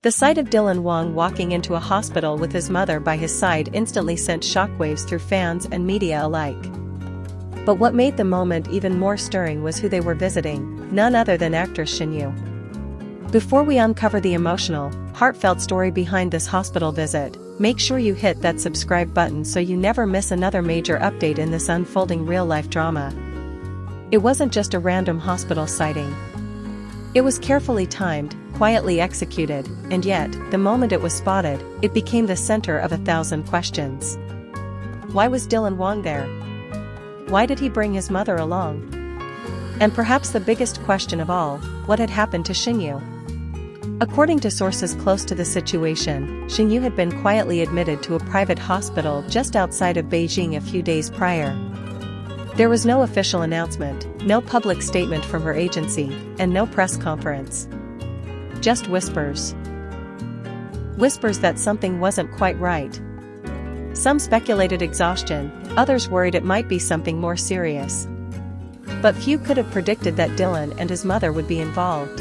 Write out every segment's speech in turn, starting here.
The sight of Dylan Wang walking into a hospital with his mother by his side instantly sent shockwaves through fans and media alike. But what made the moment even more stirring was who they were visiting, none other than actress Shen. Before we uncover the emotional, heartfelt story behind this hospital visit, make sure you hit that subscribe button so you never miss another major update in this unfolding real-life drama. It wasn't just a random hospital sighting. It was carefully timed, quietly executed, and yet, the moment it was spotted, it became the center of 1,000 questions. Why was Dylan Wang there? Why did he bring his mother along? And perhaps the biggest question of all, what had happened to Shen? According to sources close to the situation, Shen had been quietly admitted to a private hospital just outside of Beijing a few days prior. There was no official announcement, no public statement from her agency, and no press conference. Just whispers. Whispers that something wasn't quite right. Some speculated exhaustion, others worried it might be something more serious. But few could have predicted that Dylan and his mother would be involved.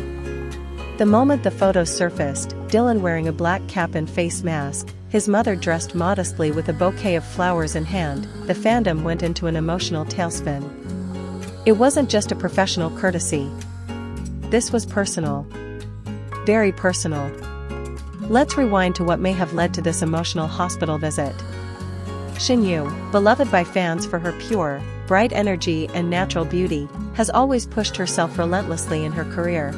The moment the photos surfaced, Dylan wearing a black cap and face mask, his mother dressed modestly with a bouquet of flowers in hand, the fandom went into an emotional tailspin. It wasn't just a professional courtesy. This was personal. Very personal. Let's rewind to what may have led to this emotional hospital visit. Shen, beloved by fans for her pure, bright energy and natural beauty, has always pushed herself relentlessly in her career.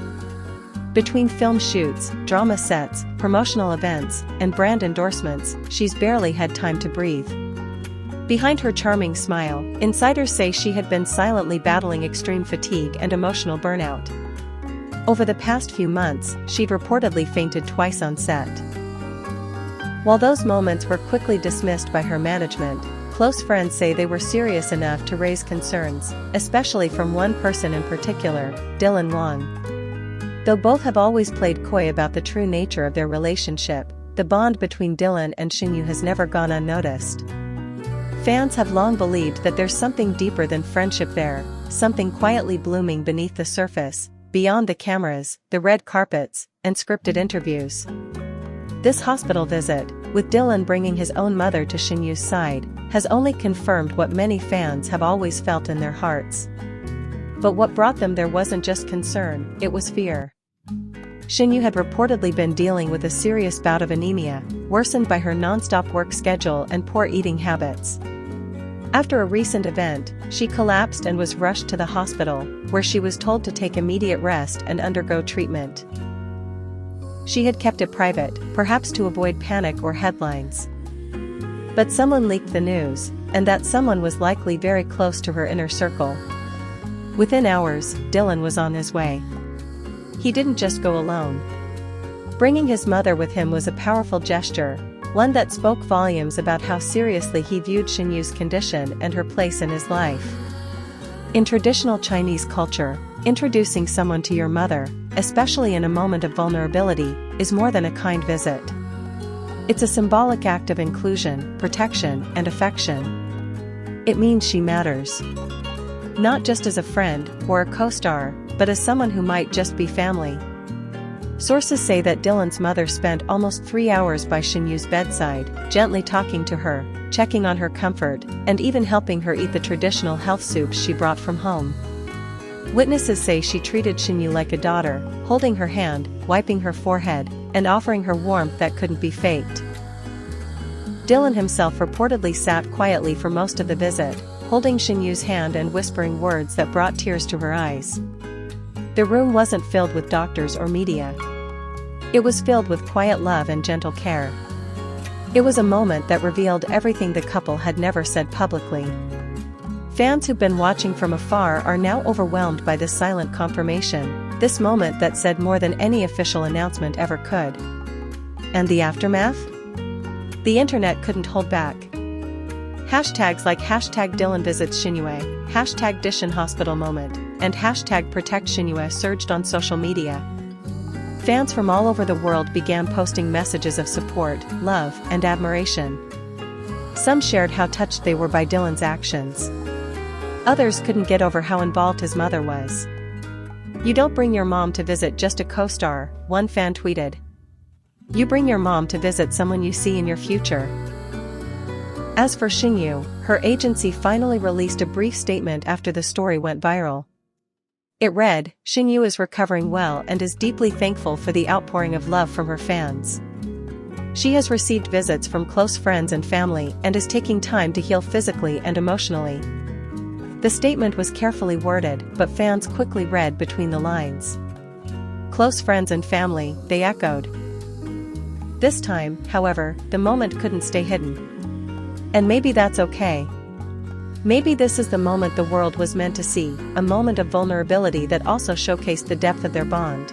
Between film shoots, drama sets, promotional events, and brand endorsements, she's barely had time to breathe. Behind her charming smile, insiders say she had been silently battling extreme fatigue and emotional burnout. Over the past few months, she'd reportedly fainted twice on set. While those moments were quickly dismissed by her management, close friends say they were serious enough to raise concerns, especially from one person in particular, Dylan Wang. Though both have always played coy about the true nature of their relationship, the bond between Dylan and Shen has never gone unnoticed. Fans have long believed that there's something deeper than friendship there, something quietly blooming beneath the surface, beyond the cameras, the red carpets, and scripted interviews. This hospital visit, with Dylan bringing his own mother to Shen side, has only confirmed what many fans have always felt in their hearts. But what brought them there wasn't just concern, it was fear. Shen had reportedly been dealing with a serious bout of anemia, worsened by her non-stop work schedule and poor eating habits. After a recent event, she collapsed and was rushed to the hospital, where she was told to take immediate rest and undergo treatment. She had kept it private, perhaps to avoid panic or headlines. But someone leaked the news, and that someone was likely very close to her inner circle. Within hours, Dylan was on his way. He didn't just go alone. Bringing his mother with him was a powerful gesture, one that spoke volumes about how seriously he viewed Shen condition and her place in his life. In traditional Chinese culture, introducing someone to your mother, especially in a moment of vulnerability, is more than a kind visit. It's a symbolic act of inclusion, protection, and affection. It means she matters. Not just as a friend or a co-star, but as someone who might just be family. Sources say that Dylan's mother spent almost 3 hours by Shen's bedside, gently talking to her, checking on her comfort, and even helping her eat the traditional health soups she brought from home. Witnesses say she treated Shen like a daughter, holding her hand, wiping her forehead, and offering her warmth that couldn't be faked. Dylan himself reportedly sat quietly for most of the visit, holding Shen's hand and whispering words that brought tears to her eyes. The room wasn't filled with doctors or media. It was filled with quiet love and gentle care. It was a moment that revealed everything the couple had never said publicly. Fans who've been watching from afar are now overwhelmed by this silent confirmation, this moment that said more than any official announcement ever could. And the aftermath? The internet couldn't hold back. Hashtags like #Dylan visits Shen, #Dishin hospital moment, and #protect Shen surged on social media. Fans from all over the world began posting messages of support, love, and admiration. Some shared how touched they were by Dylan's actions. Others couldn't get over how involved his mother was. "You don't bring your mom to visit just a co-star," one fan tweeted. You bring your mom to visit someone you see in your future. As for Xinyu, her agency finally released a brief statement after the story went viral. It read, "Xinyu is recovering well and is deeply thankful for the outpouring of love from her fans. She has received visits from close friends and family and is taking time to heal physically and emotionally." The statement was carefully worded, but fans quickly read between the lines. Close friends and family, they echoed. This time, however, the moment couldn't stay hidden. And maybe that's okay. Maybe this is the moment the world was meant to see, a moment of vulnerability that also showcased the depth of their bond.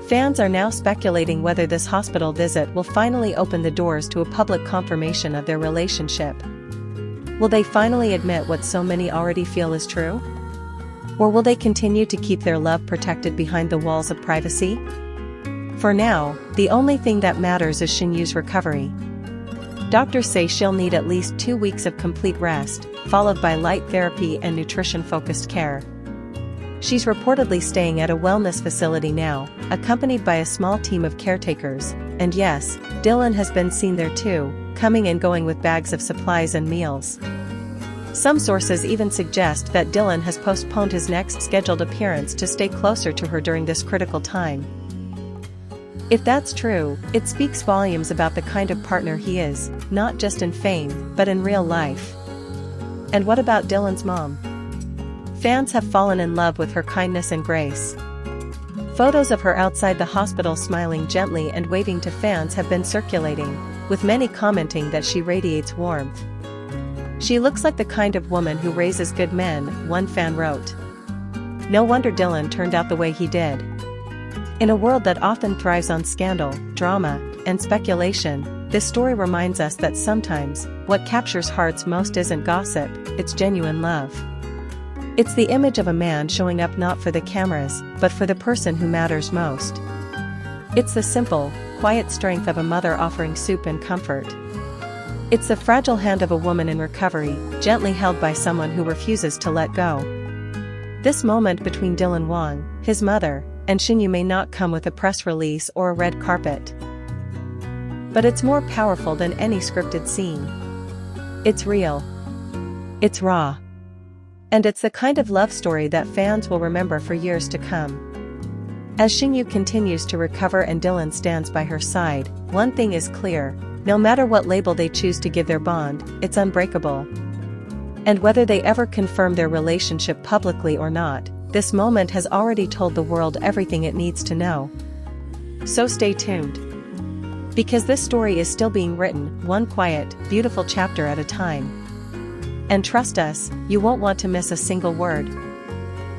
Fans are now speculating whether this hospital visit will finally open the doors to a public confirmation of their relationship. Will they finally admit what so many already feel is true? Or will they continue to keep their love protected behind the walls of privacy? For now, the only thing that matters is Xinyu's recovery. Doctors say she'll need at least 2 weeks of complete rest, followed by light therapy and nutrition-focused care. She's reportedly staying at a wellness facility now, accompanied by a small team of caretakers, and yes, Dylan has been seen there too, coming and going with bags of supplies and meals. Some sources even suggest that Dylan has postponed his next scheduled appearance to stay closer to her during this critical time. If that's true, it speaks volumes about the kind of partner he is, not just in fame, but in real life. And what about Dylan's mom? Fans have fallen in love with her kindness and grace. Photos of her outside the hospital smiling gently and waving to fans have been circulating, with many commenting that she radiates warmth. "She looks like the kind of woman who raises good men," one fan wrote. No wonder Dylan turned out the way he did. In a world that often thrives on scandal, drama, and speculation, this story reminds us that sometimes, what captures hearts most isn't gossip, it's genuine love. It's the image of a man showing up not for the cameras, but for the person who matters most. It's the simple, quiet strength of a mother offering soup and comfort. It's the fragile hand of a woman in recovery, gently held by someone who refuses to let go. This moment between Dylan Wang, his mother, and Xinyu may not come with a press release or a red carpet. But it's more powerful than any scripted scene. It's real. It's raw. And it's the kind of love story that fans will remember for years to come. As Xinyu continues to recover and Dylan stands by her side, one thing is clear: no matter what label they choose to give their bond, it's unbreakable. And whether they ever confirm their relationship publicly or not, this moment has already told the world everything it needs to know. So stay tuned. Because this story is still being written, one quiet, beautiful chapter at a time. And trust us, you won't want to miss a single word.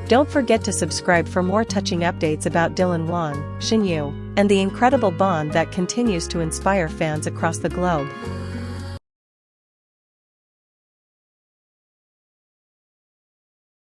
Don't forget to subscribe for more touching updates about Dylan Wang, Xinyu, and the incredible bond that continues to inspire fans across the globe.